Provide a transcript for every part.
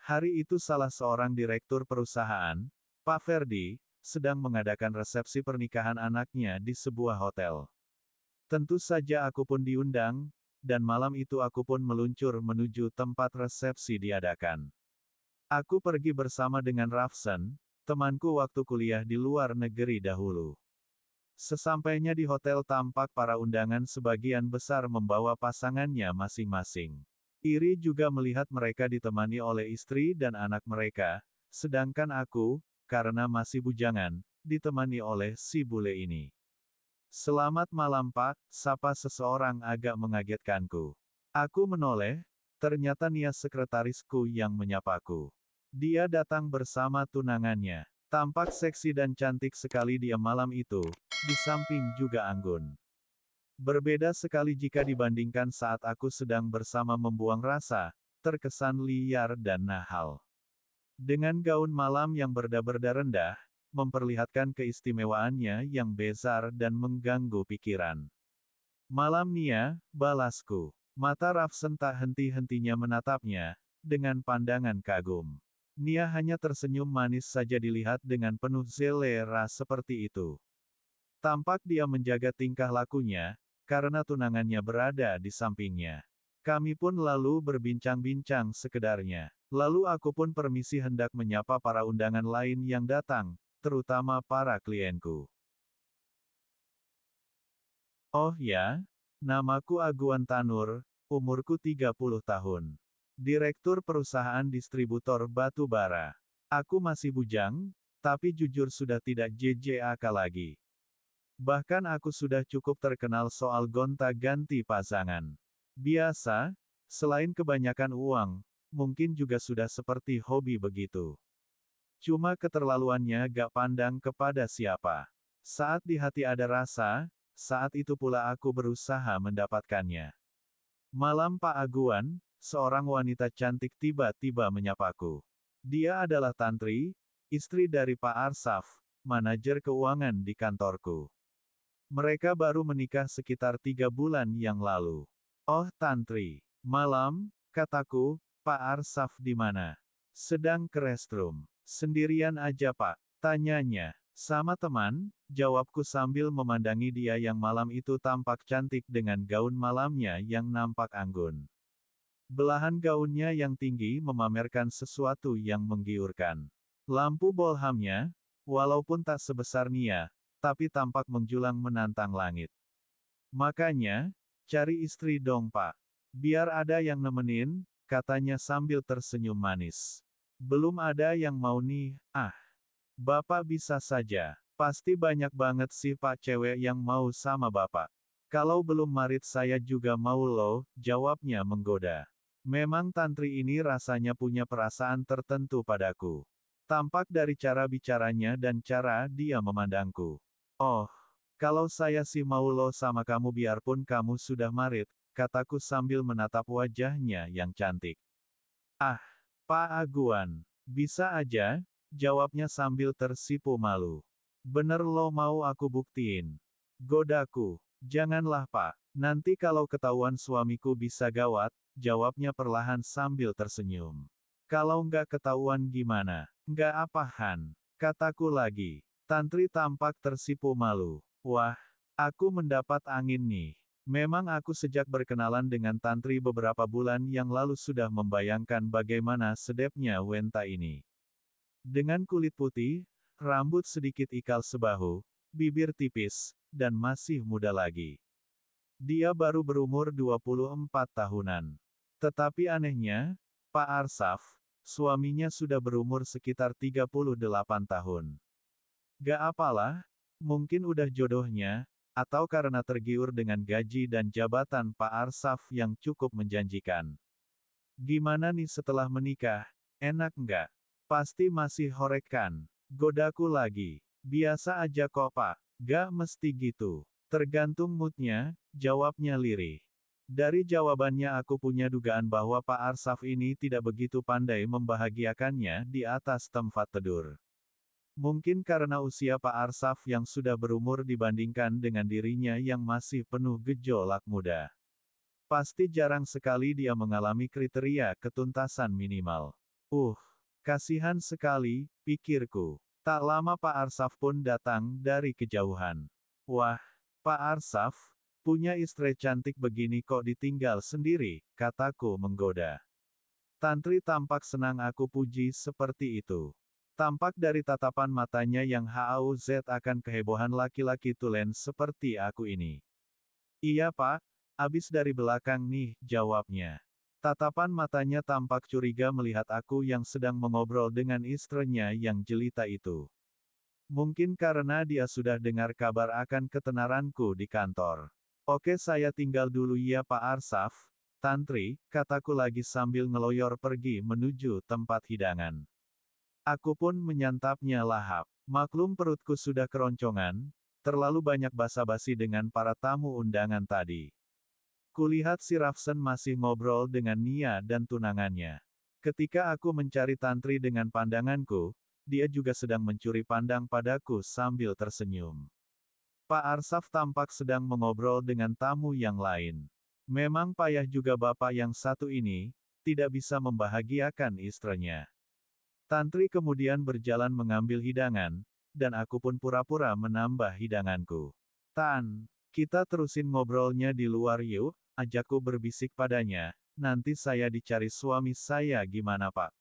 Hari itu salah seorang direktur perusahaan, Pak Ferdi, sedang mengadakan resepsi pernikahan anaknya di sebuah hotel. Tentu saja aku pun diundang, dan malam itu aku pun meluncur menuju tempat resepsi diadakan. Aku pergi bersama dengan Rafsan, temanku waktu kuliah di luar negeri dahulu. Sesampainya di hotel tampak para undangan sebagian besar membawa pasangannya masing-masing. Iri juga melihat mereka ditemani oleh istri dan anak mereka, sedangkan aku, karena masih bujangan, ditemani oleh si bule ini. "Selamat malam Pak," sapa seseorang agak mengagetkanku. Aku menoleh, ternyata Nia sekretarisku yang menyapaku. Dia datang bersama tunangannya. Tampak seksi dan cantik sekali dia malam itu, di samping juga anggun. Berbeda sekali jika dibandingkan saat aku sedang bersama membuang rasa, terkesan liar dan nahal. Dengan gaun malam yang berda-berda rendah, memperlihatkan keistimewaannya yang besar dan mengganggu pikiran. "Malam Nia," balasku. Mata Rafsan tak henti-hentinya menatapnya, dengan pandangan kagum. Nia hanya tersenyum manis saja dilihat dengan penuh selera seperti itu. Tampak dia menjaga tingkah lakunya, karena tunangannya berada di sampingnya. Kami pun lalu berbincang-bincang sekedarnya. Lalu aku pun permisi hendak menyapa para undangan lain yang datang, terutama para klienku. "Oh ya, namaku Aguan Tanur, umurku 30 tahun. Direktur perusahaan distributor batu bara. Aku masih bujang, tapi jujur sudah tidak JJAK lagi. Bahkan aku sudah cukup terkenal soal gonta-ganti pasangan. Biasa, selain kebanyakan uang, mungkin juga sudah seperti hobi begitu. Cuma keterlaluannya gak pandang kepada siapa. Saat di hati ada rasa, saat itu pula aku berusaha mendapatkannya." "Malam Pak Aguan," seorang wanita cantik tiba-tiba menyapaku. Dia adalah Tantri, istri dari Pak Arsaf, manajer keuangan di kantorku. Mereka baru menikah sekitar 3 bulan yang lalu. "Oh Tantri, malam," kataku, "Pak Arsaf di mana?" "Sedang ke restroom." "Sendirian aja Pak?" tanyanya. "Sama teman," jawabku sambil memandangi dia yang malam itu tampak cantik dengan gaun malamnya yang nampak anggun. Belahan gaunnya yang tinggi memamerkan sesuatu yang menggiurkan. Lampu bolhamnya, walaupun tak sebesar Nia, tapi tampak menjulang menantang langit. "Makanya, cari istri dong Pak. Biar ada yang nemenin," katanya sambil tersenyum manis. "Belum ada yang mau nih, ah. Bapak bisa saja. Pasti banyak banget sih Pak cewek yang mau sama Bapak." "Kalau belum marit saya juga mau loh," jawabnya menggoda. Memang Tantri ini rasanya punya perasaan tertentu padaku. Tampak dari cara bicaranya dan cara dia memandangku. "Oh, kalau saya sih mau loh sama kamu biarpun kamu sudah marit," kataku sambil menatap wajahnya yang cantik. "Ah, Pak Aguan, bisa aja," jawabnya sambil tersipu malu. "Bener lo mau aku buktiin?" Godaku. "Janganlah Pak, nanti kalau ketahuan suamiku bisa gawat," jawabnya perlahan sambil tersenyum. "Kalau nggak ketahuan gimana?" "Nggak apa Han," kataku lagi. Tantri tampak tersipu malu. Wah, aku mendapat angin nih. Memang aku sejak berkenalan dengan Tantri beberapa bulan yang lalu sudah membayangkan bagaimana sedepnya wanita ini. Dengan kulit putih, rambut sedikit ikal sebahu, bibir tipis, dan masih muda lagi. Dia baru berumur 24 tahunan. Tetapi anehnya, Pak Arsaf, suaminya sudah berumur sekitar 38 tahun. Gak apalah, mungkin udah jodohnya, atau karena tergiur dengan gaji dan jabatan Pak Arsaf yang cukup menjanjikan. "Gimana nih setelah menikah, enak nggak?" "Pasti masih horek kan?" Godaku lagi. "Biasa aja kok Pak, gak mesti gitu. Tergantung moodnya," jawabnya lirih. Dari jawabannya aku punya dugaan bahwa Pak Arsaf ini tidak begitu pandai membahagiakannya di atas tempat tidur. Mungkin karena usia Pak Arsaf yang sudah berumur dibandingkan dengan dirinya yang masih penuh gejolak muda. Pasti jarang sekali dia mengalami kriteria ketuntasan minimal. Uh, kasihan sekali, pikirku. Tak lama Pak Arsaf pun datang dari kejauhan. Wah, Pak Arsaf, punya istri cantik begini kok ditinggal sendiri, kataku menggoda. Tantri tampak senang aku puji seperti itu. Tampak dari tatapan matanya yang hauz akan kehebohan laki-laki tulen seperti aku ini. Iya Pak, abis dari belakang nih, jawabnya. Tatapan matanya tampak curiga melihat aku yang sedang mengobrol dengan istrinya yang jelita itu. Mungkin karena dia sudah dengar kabar akan ketenaranku di kantor. Oke, saya tinggal dulu ya Pak Arsaf. Tantri, kataku lagi sambil ngeloyor pergi menuju tempat hidangan. Aku pun menyantapnya lahap. Maklum perutku sudah keroncongan, terlalu banyak basa-basi dengan para tamu undangan tadi. Kulihat si Rafsen masih ngobrol dengan Nia dan tunangannya. Ketika aku mencari Tantri dengan pandanganku, dia juga sedang mencuri pandang padaku sambil tersenyum. Pak Arsaf tampak sedang mengobrol dengan tamu yang lain. Memang payah juga bapak yang satu ini, tidak bisa membahagiakan istrinya. Tantri kemudian berjalan mengambil hidangan, dan aku pun pura-pura menambah hidanganku. Tan, kita terusin ngobrolnya di luar yuk, ajakku berbisik padanya, nanti saya dicari suami saya gimana Pak?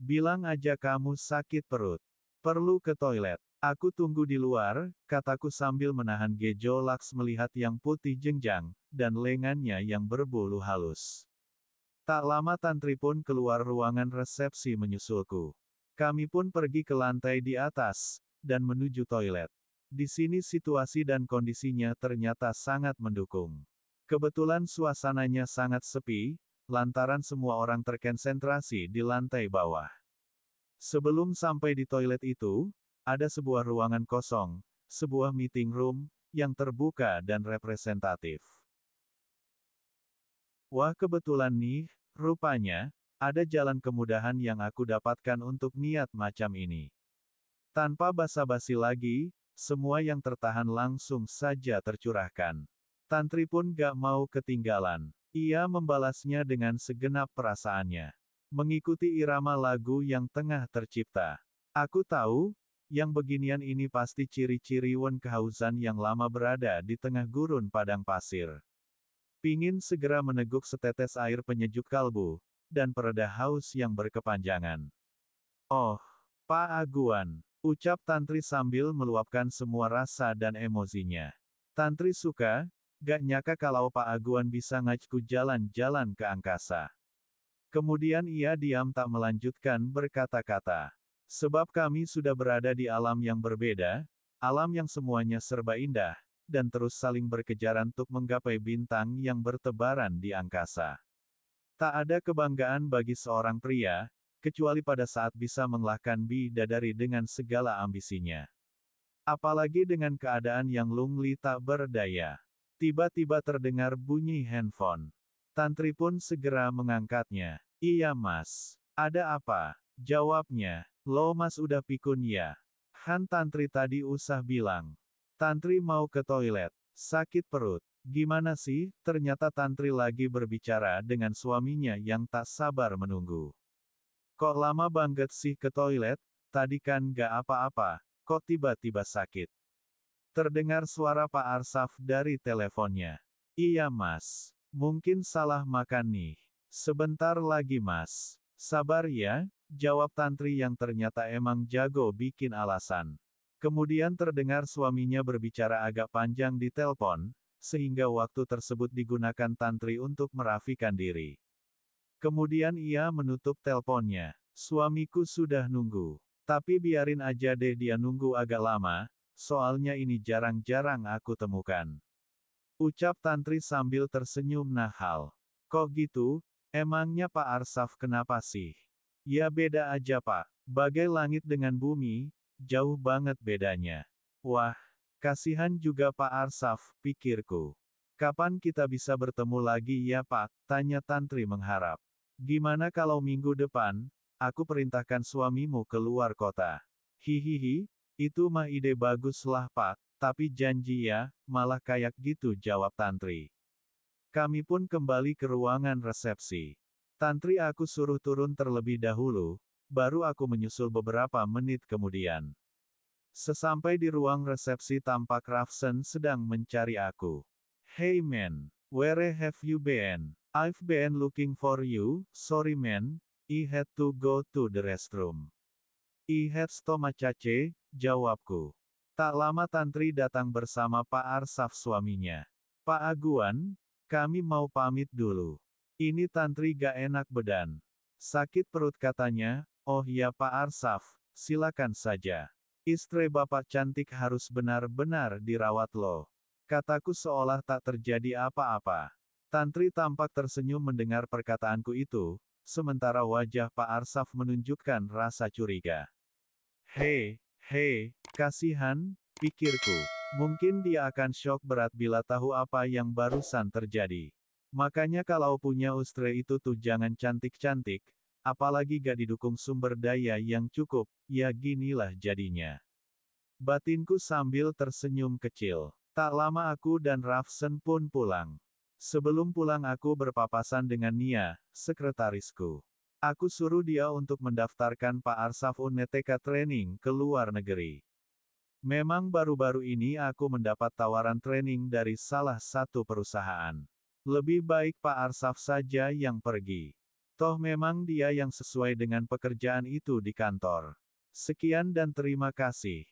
Bilang aja kamu sakit perut. Perlu ke toilet. Aku tunggu di luar, kataku sambil menahan gejolaks melihat yang putih jenjang, dan lengannya yang berbulu halus. Tak lama Tantri pun keluar ruangan resepsi menyusulku. Kami pun pergi ke lantai di atas, dan menuju toilet. Di sini situasi dan kondisinya ternyata sangat mendukung. Kebetulan suasananya sangat sepi, lantaran semua orang terkonsentrasi di lantai bawah. Sebelum sampai di toilet itu, ada sebuah ruangan kosong, sebuah meeting room, yang terbuka dan representatif. Wah kebetulan nih, rupanya, ada jalan kemudahan yang aku dapatkan untuk niat macam ini. Tanpa basa-basi lagi, semua yang tertahan langsung saja tercurahkan. Tantri pun gak mau ketinggalan. Ia membalasnya dengan segenap perasaannya. Mengikuti irama lagu yang tengah tercipta. Aku tahu, yang beginian ini pasti ciri-ciri wen kehausan yang lama berada di tengah gurun padang pasir. Pingin segera meneguk setetes air penyejuk kalbu, dan pereda haus yang berkepanjangan. Oh, Pak Aguan, ucap Tantri sambil meluapkan semua rasa dan emosinya. Tantri suka, gak nyaka kalau Pak Aguan bisa ngajakku jalan-jalan ke angkasa. Kemudian ia diam tak melanjutkan berkata-kata. Sebab kami sudah berada di alam yang berbeda, alam yang semuanya serba indah, dan terus saling berkejaran untuk menggapai bintang yang bertebaran di angkasa. Tak ada kebanggaan bagi seorang pria, kecuali pada saat bisa mengalahkan bidadari dengan segala ambisinya. Apalagi dengan keadaan yang lungli tak berdaya. Tiba-tiba terdengar bunyi handphone. Tantri pun segera mengangkatnya. Iya mas. Ada apa? Jawabnya. Lo mas udah pikun ya? Han Tantri tadi usah bilang. Tantri mau ke toilet. Sakit perut. Gimana sih? Ternyata Tantri lagi berbicara dengan suaminya yang tak sabar menunggu. Kok lama banget sih ke toilet? Tadi kan gak apa-apa. Kok tiba-tiba sakit? Terdengar suara Pak Arsaf dari teleponnya. Iya mas. Mungkin salah makan nih. Sebentar lagi mas. Sabar ya, jawab Tantri yang ternyata emang jago bikin alasan. Kemudian terdengar suaminya berbicara agak panjang di telepon, sehingga waktu tersebut digunakan Tantri untuk merafikan diri. Kemudian ia menutup teleponnya. Suamiku sudah nunggu. Tapi biarin aja deh dia nunggu agak lama, soalnya ini jarang-jarang aku temukan. Ucap Tantri sambil tersenyum nahal. Kok gitu? Emangnya Pak Arsaf kenapa sih? Ya beda aja Pak. Bagai langit dengan bumi, jauh banget bedanya. Wah, kasihan juga Pak Arsaf, pikirku. Kapan kita bisa bertemu lagi ya Pak? Tanya Tantri mengharap. Gimana kalau minggu depan, aku perintahkan suamimu keluar kota. Hihihi, itu mah ide bagus lah Pak, tapi janji ya, malah kayak gitu jawab Tantri. Kami pun kembali ke ruangan resepsi. Tantri aku suruh turun terlebih dahulu, baru aku menyusul beberapa menit kemudian. Sesampai di ruang resepsi tampak Ravsen sedang mencari aku. Hey man, where have you been? I've been looking for you, sorry man, I had to go to the restroom. I had stomachache, jawabku. Tak lama Tantri datang bersama Pak Arsaf suaminya. Pak Aguan, kami mau pamit dulu. Ini Tantri gak enak badan. Sakit perut katanya, oh ya Pak Arsaf, silakan saja. Istri Bapak cantik harus benar-benar dirawat loh. Kataku seolah tak terjadi apa-apa. Tantri tampak tersenyum mendengar perkataanku itu, sementara wajah Pak Arsaf menunjukkan rasa curiga. Hei, kasihan, pikirku. Mungkin dia akan syok berat bila tahu apa yang barusan terjadi. Makanya kalau punya istri itu tuh jangan cantik-cantik, apalagi gak didukung sumber daya yang cukup, ya ginilah jadinya. Batinku sambil tersenyum kecil. Tak lama aku dan Ravsen pun pulang. Sebelum pulang aku berpapasan dengan Nia, sekretarisku. Aku suruh dia untuk mendaftarkan Pak Arsaf UNETK training ke luar negeri. Memang baru-baru ini aku mendapat tawaran training dari salah satu perusahaan. Lebih baik Pak Arsaf saja yang pergi. Toh memang dia yang sesuai dengan pekerjaan itu di kantor. Sekian dan terima kasih.